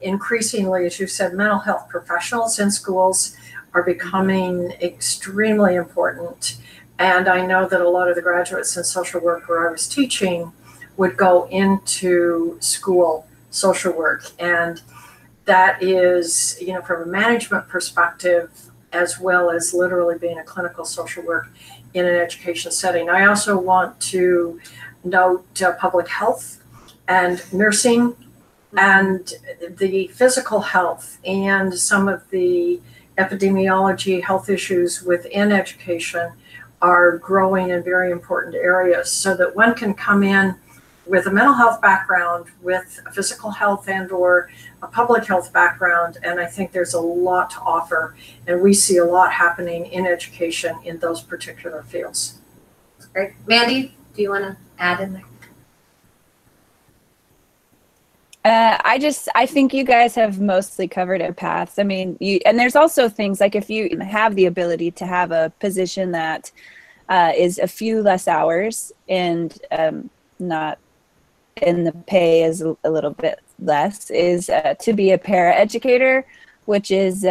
S4: increasingly, as you said, mental health professionals in schools are becoming extremely important. And I know that a lot of the graduates in social work where I was teaching would go into school social work. And that is, from a management perspective, as well as literally being a clinical social work in an education setting. I also want to note public health and nursing and the physical health and some of the epidemiology health issues within education are growing in very important areas, so that one can come in with a mental health background, with a physical health and or a public health background. And I think there's a lot to offer. And we see a lot happening in education in those particular fields.
S1: That's great. Mandy, do you want to add in there?
S2: I think you guys have mostly covered it, paths. I mean, and there's also things like if you have the ability to have a position that is a few less hours and not in the pay is a little bit less, is to be a paraeducator, which is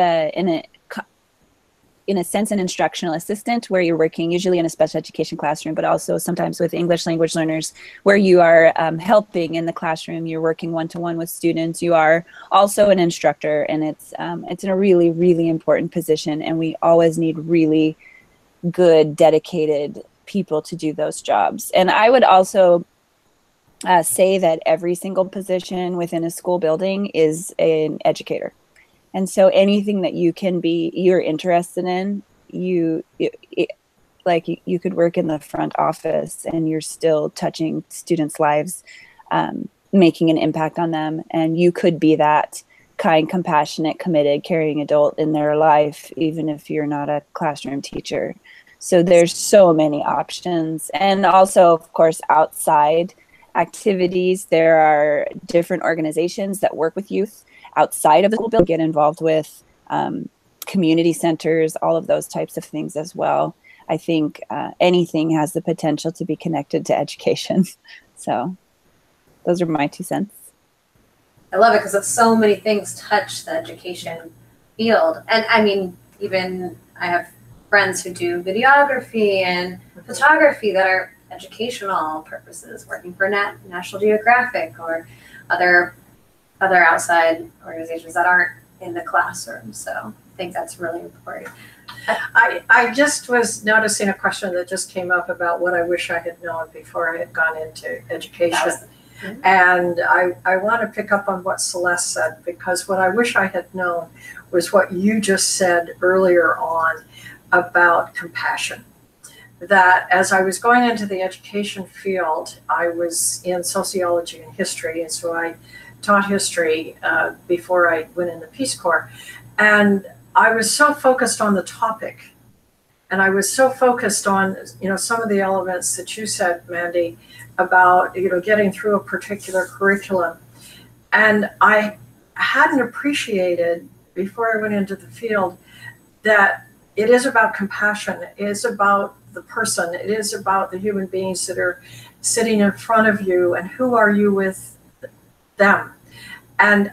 S2: in a sense an instructional assistant, where you're working usually in a special education classroom, but also sometimes with English language learners, where you are helping in the classroom. You're working one-to-one with students. You are also an instructor, and it's in a really, really important position, and we always need really good, dedicated people to do those jobs. And I would also say that every single position within a school building is an educator. And so anything that you're interested in, you could work in the front office and you're still touching students' lives, making an impact on them. And you could be that kind, compassionate, committed, caring adult in their life, even if you're not a classroom teacher. So there's so many options. And also, of course, outside activities, there are different organizations that work with youth outside of the school building, get involved with community centers, all of those types of things as well. I think anything has the potential to be connected to education. So those are my 2 cents.
S1: I love it because so many things touch the education field. And I mean, even I have friends who do videography and photography that are educational purposes, working for National Geographic or other outside organizations that aren't in the classroom. So I think that's really important.
S4: I just was noticing a question that just came up about what I wish I had known before I had gone into education. And I want to pick up on what Celeste said, because what I wish I had known was what you just said earlier on about compassion. That as I was going into the education field, I was in sociology and history, and so I taught history before I went in the Peace Corps. And I was so focused on the topic, and I was so focused on, some of the elements that you said, Mandy, about, getting through a particular curriculum. And I hadn't appreciated before I went into the field that it is about compassion. It is about the person. It is about the human beings that are sitting in front of you, and who are you with them. And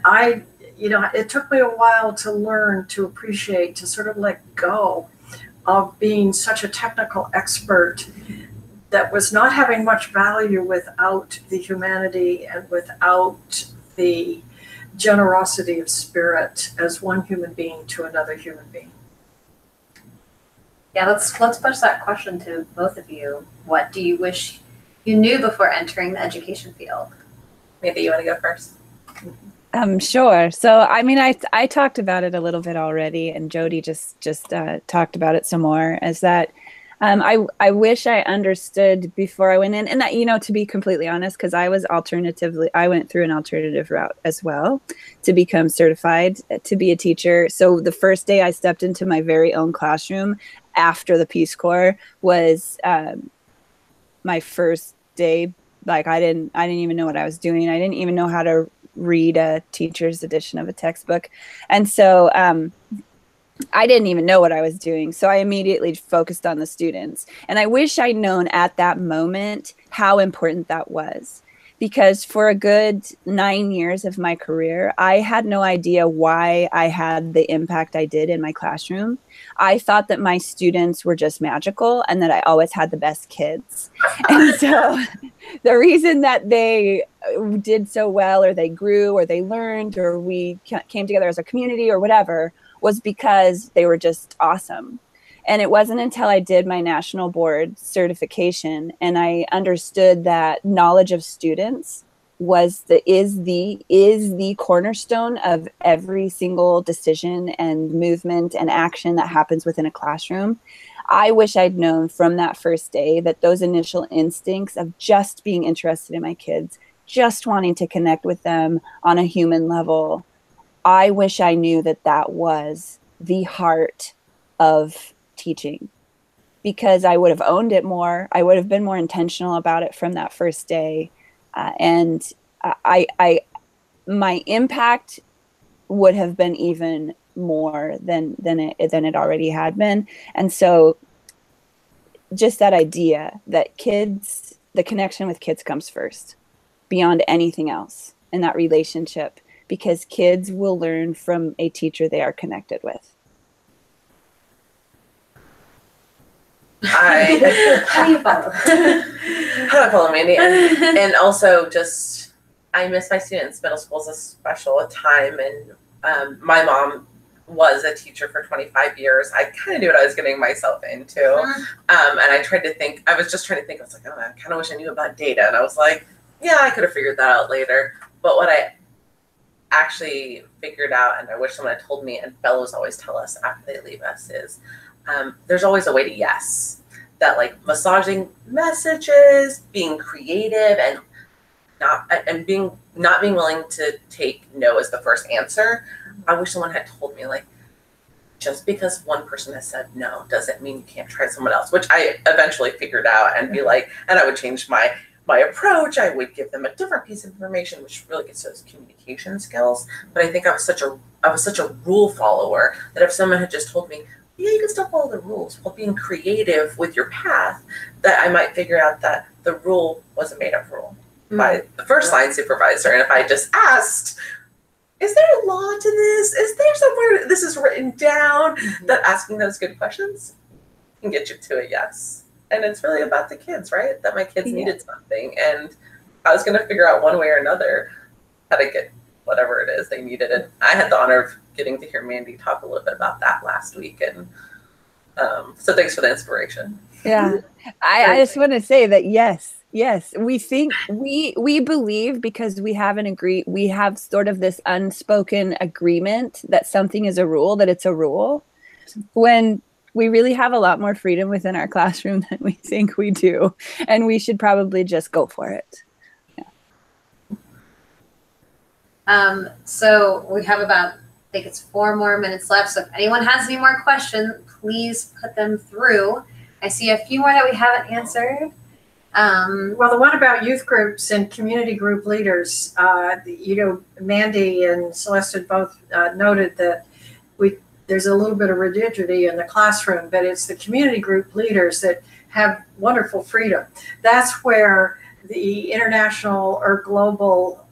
S4: it took me a while to learn to appreciate, to sort of let go of being such a technical expert that was not having much value without the humanity and without the generosity of spirit as one human being to another human being.
S1: Yeah, let's push that question to both of you. What do you wish you knew before entering the education field?
S3: Maybe you want to go first?
S2: Sure. So, I mean, I talked about it a little bit already, and Jody just talked about it some more, is that I wish I understood before I went in, and that, to be completely honest, because I went through an alternative route as well to become certified to be a teacher. So the first day I stepped into my very own classroom after the Peace Corps was my first day. Like I didn't even know what I was doing. I didn't even know how to read a teacher's edition of a textbook. And so I didn't even know what I was doing. So I immediately focused on the students. And I wish I'd known at that moment how important that was. Because for a good 9 years of my career, I had no idea why I had the impact I did in my classroom. I thought that my students were just magical and that I always had the best kids. And so the reason that they did so well, or they grew, or they learned, or we came together as a community or whatever, was because they were just awesome. And it wasn't until I did my national board certification and I understood that knowledge of students is the cornerstone of every single decision and movement and action that happens within a classroom. I wish I'd known from that first day that those initial instincts of just being interested in my kids, just wanting to connect with them on a human level, I wish I knew that that was the heart of teaching, because I would have owned it more. I would have been more intentional about it from that first day. And my impact would have been even more than it already had been. And so just that idea that kids, the connection with kids comes first beyond anything else in that relationship, because kids will learn from a teacher they are connected with.
S1: How do you follow?
S3: How to follow Mandy, and also just I miss my students. Middle school is a special time, and my mom was a teacher for 25 years. I kind of knew what I was getting myself into, and I tried to think. I was just trying to think. I was like, oh, I kind of wish I knew about data, and I was like, yeah, I could have figured that out later. But what I actually figured out, and I wish someone had told me, and fellows always tell us after they leave us, is there's always a way to yes. That like massaging messages, being creative, and not being willing to take no as the first answer. I wish someone had told me, like, just because one person has said no doesn't mean you can't try someone else, which I eventually figured out and be like, and I would change my approach. I would give them a different piece of information, which really gets those communication skills. But I think I was such a rule follower that if someone had just told me, yeah, you can still follow the rules while being creative with your path, that I might figure out that the rule was a made up rule by the first line supervisor. And if I just asked, is there a law to this? Is there somewhere this is written down? That asking those good questions can get you to a yes. And it's really about the kids, right? That my kids needed something. And I was going to figure out one way or another how to get whatever it is they needed. And I had the honor of getting to hear Mandy talk a little bit about that last week. And so thanks for the inspiration.
S2: Yeah. I just want to say that, yes, we think we believe, because we have sort of this unspoken agreement that something is a rule, that it's a rule, when we really have a lot more freedom within our classroom than we think we do. And we should probably just go for it.
S1: Yeah. So we have about, I think it's 4 more minutes left. So if anyone has any more questions, please put them through. I see a few more that we haven't answered.
S4: Well, the one about youth groups and community group leaders, Mandy and Celeste both noted that there's a little bit of rigidity in the classroom, but it's the community group leaders that have wonderful freedom. That's where the international or global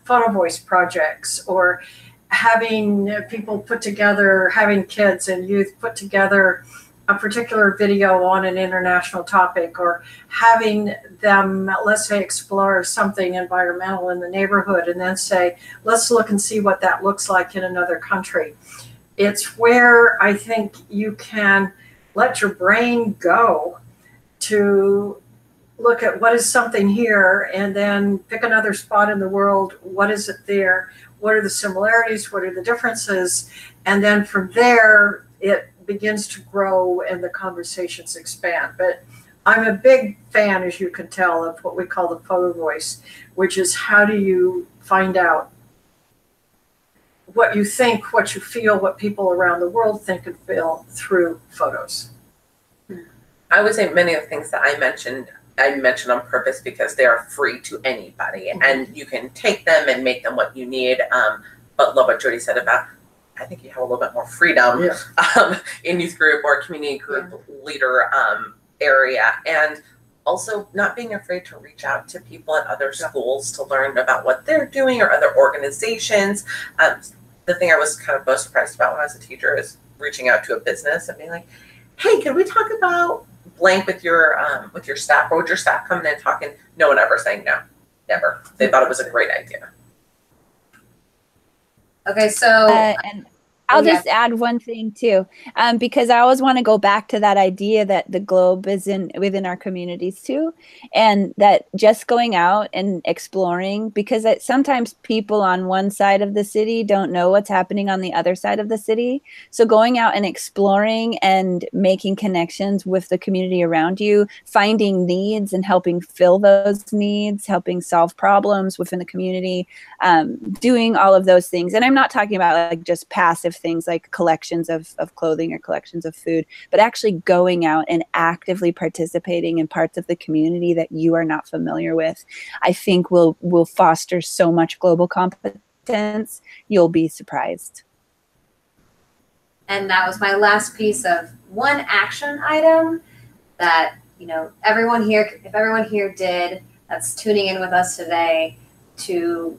S4: photo voice projects, or having people put together, having kids and youth put together a particular video on an international topic, or having them, let's say, explore something environmental in the neighborhood and then say, let's look and see what that looks like in another country. It's where I think you can let your brain go to look at what is something here and then pick another spot in the world. What is it there? What are the similarities? What are the differences? And then from there, it begins to grow and the conversations expand. But I'm a big fan, as you can tell, of what we call the photo voice, which is how do you find out what you think, what you feel, what people around the world think and feel through photos.
S3: I would say many of the things that I mentioned on purpose because they are free to anybody, and you can take them and make them what you need. But love what Jody said about, I think you have a little bit more freedom in youth group or community group leader area, and also not being afraid to reach out to people at other schools to learn about what they're doing, or other organizations. The thing I was kind of most surprised about when I was a teacher is reaching out to a business and being like, hey, can we talk about blank with your staff, or would your staff come in and talking? No one ever saying no, never. They thought it was a great idea.
S1: Okay, so
S2: and I'll just add one thing too, because I always want to go back to that idea that the globe is within our communities too, and that just going out and exploring, because sometimes people on one side of the city don't know what's happening on the other side of the city. So going out and exploring and making connections with the community around you, finding needs and helping fill those needs, helping solve problems within the community, doing all of those things. And I'm not talking about like just passive things like collections of clothing or collections of food, but actually going out and actively participating in parts of the community that you are not familiar with, I think will foster so much global competence. You'll be surprised.
S1: And that was my last piece of one action item that, if everyone here did, that's tuning in with us today, to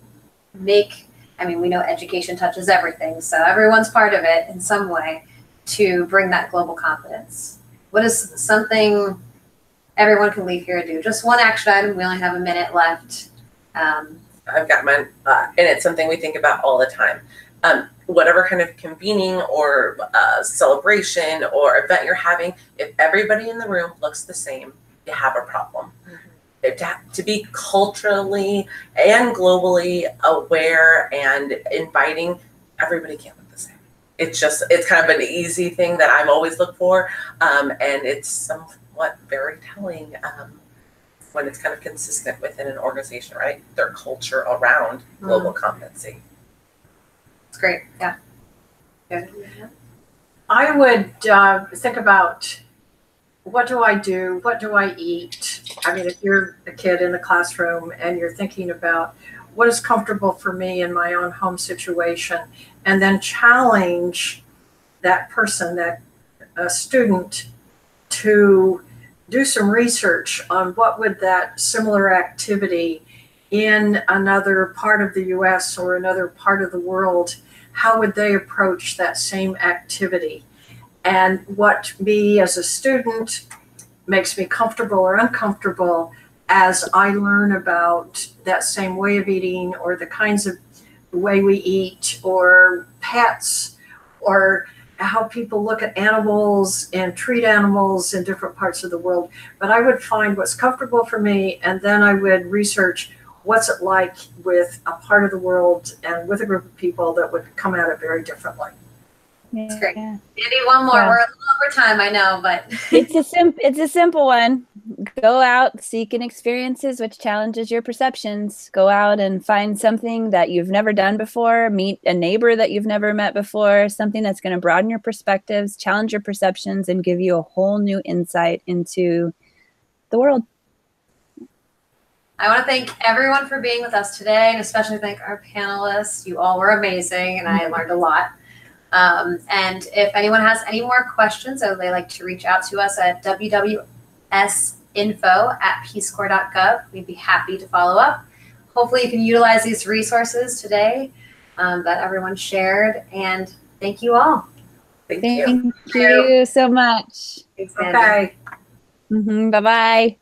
S1: make, we know education touches everything, so everyone's part of it in some way, to bring that global competence. What is something everyone can leave here and do? Just one action item. We only have a minute left.
S3: I've got mine, and it's something we think about all the time. Whatever kind of convening or celebration or event you're having, if everybody in the room looks the same, you have a problem. To be culturally and globally aware and inviting, everybody can't look the same. It's kind of an easy thing that I'm always look for, and it's somewhat very telling. when it's kind of consistent within an organization, right? Their culture around global competency.
S1: It's great. Yeah. Good.
S4: I would think about, what do I do? What do I eat? I mean, if you're a kid in the classroom and you're thinking about what is comfortable for me in my own home situation, and then challenge that person, that student, to do some research on what would that similar activity in another part of the US or another part of the world, how would they approach that same activity? And what me as a student makes me comfortable or uncomfortable as I learn about that same way of eating, or the kinds of way we eat, or pets, or how people look at animals and treat animals in different parts of the world. But I would find what's comfortable for me, and then I would research what's it like with a part of the world and with a group of people that would come at it very differently.
S1: That's great. Maybe one more.
S2: Yeah.
S1: We're a little over time, I know, but
S2: It's a simple one. Go out, seek experiences which challenges your perceptions. Go out and find something that you've never done before. Meet a neighbor that you've never met before. Something that's going to broaden your perspectives, challenge your perceptions, and give you a whole new insight into the world.
S1: I want to thank everyone for being with us today, and especially thank our panelists. You all were amazing, and I learned a lot. And if anyone has any more questions, or they like to reach out to us at wwsinfo@peacecorps.gov, we'd be happy to follow up. Hopefully you can utilize these resources today that everyone shared, and thank you all.
S3: Thank
S2: Thank
S3: you.
S2: you so much.
S1: Thanks, Mandy.
S4: Okay.
S2: Bye-bye.